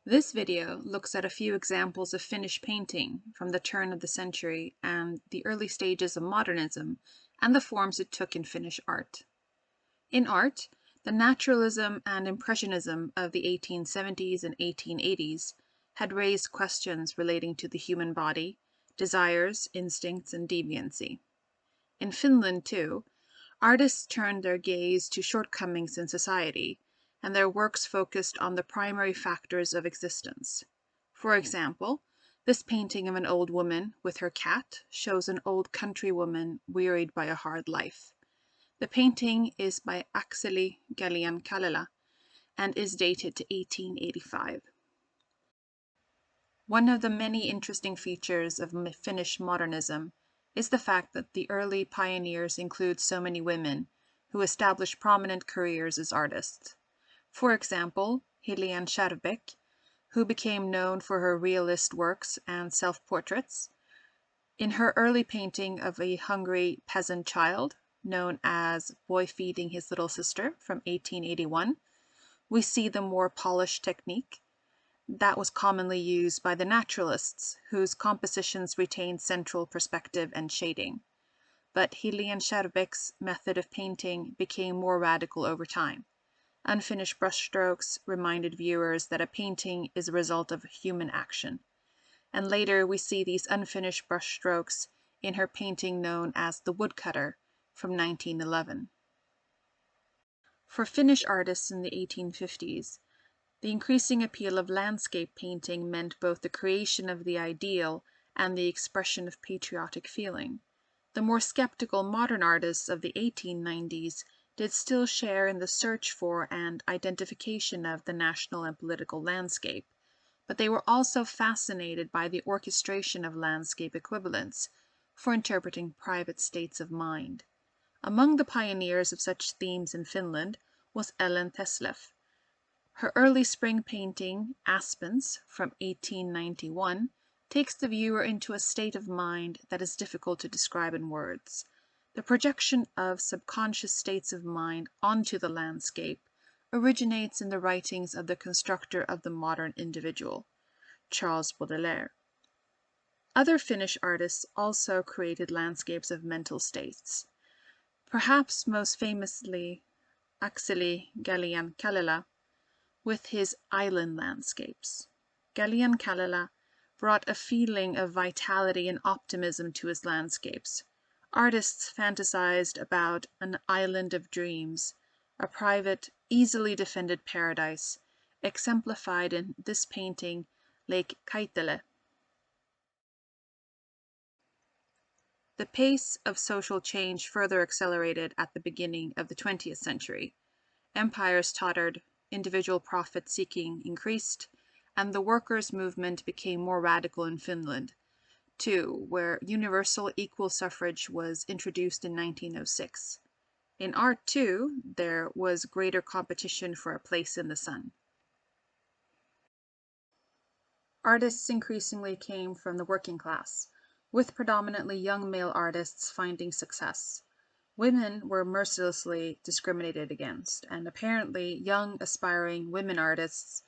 This video looks at a few examples of Finnish painting from the turn of the century and the early stages of modernism and the forms it took in Finnish art. In art, the naturalism and impressionism of the 1870s and 1880s had raised questions relating to the human body, desires, instincts, and deviancy. In Finland, too, artists turned their gaze to shortcomings in society, and their works focused on the primary factors of existence. For example, this painting of an old woman with her cat shows an old country woman wearied by a hard life. The painting is by Akseli Gallen-Kallela and is dated to 1885. One of the many interesting features of Finnish modernism is the fact that the early pioneers include so many women who established prominent careers as artists. For example, Helene Schjerfbeck, who became known for her realist works and self-portraits. In her early painting of a hungry peasant child, known as Boy Feeding His Little Sister from 1881, we see the more polished technique that was commonly used by the naturalists, whose compositions retained central perspective and shading. But Helene Schjerfbeck's method of painting became more radical over time. Unfinished brushstrokes reminded viewers that a painting is a result of human action. And later we see these unfinished brushstrokes in her painting known as The Woodcutter from 1911. For Finnish artists in the 1850s, the increasing appeal of landscape painting meant both the creation of the ideal and the expression of patriotic feeling. The more skeptical modern artists of the 1890s did still share in the search for and identification of the national and political landscape, but they were also fascinated by the orchestration of landscape equivalents for interpreting private states of mind. Among the pioneers of such themes in Finland was Thesleff. Her early spring painting, Aspens, from 1891, takes the viewer into a state of mind that is difficult to describe in words. The projection of subconscious states of mind onto the landscape originates in the writings of the constructor of the modern individual, Charles Baudelaire. Other Finnish artists also created landscapes of mental states. Perhaps most famously Akseli Gallen-Kallela with his island landscapes. Gallen-Kallela brought a feeling of vitality and optimism to his landscapes. Artists fantasized about an island of dreams, a private, easily defended paradise, exemplified in this painting, Lake Kaitele. The pace of social change further accelerated at the beginning of the 20th century. Empires tottered, individual profit-seeking increased, and the workers' movement became more radical in Finland, too, where universal equal suffrage was introduced in 1906. In art, too, there was greater competition for a place in the sun. Artists increasingly came from the working class, with predominantly young male artists finding success. Women were mercilessly discriminated against, and apparently young, aspiring women artists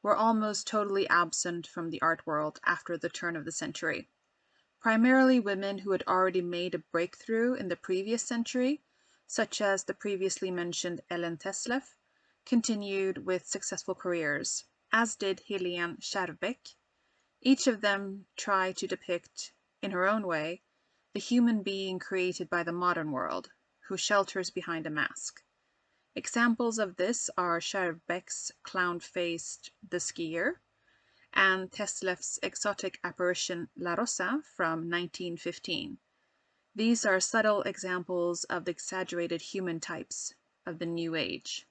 were almost totally absent from the art world after the turn of the century. Primarily women who had already made a breakthrough in the previous century, such as the previously mentioned Thesleff, continued with successful careers, as did Helene Schjerfbeck. Each of them tried to depict, in her own way, the human being created by the modern world, who shelters behind a mask. Examples of this are Schjerfbeck's clown-faced The Skier, and Thesleff's exotic apparition La Rosa from 1915. These are subtle examples of the exaggerated human types of the New Age.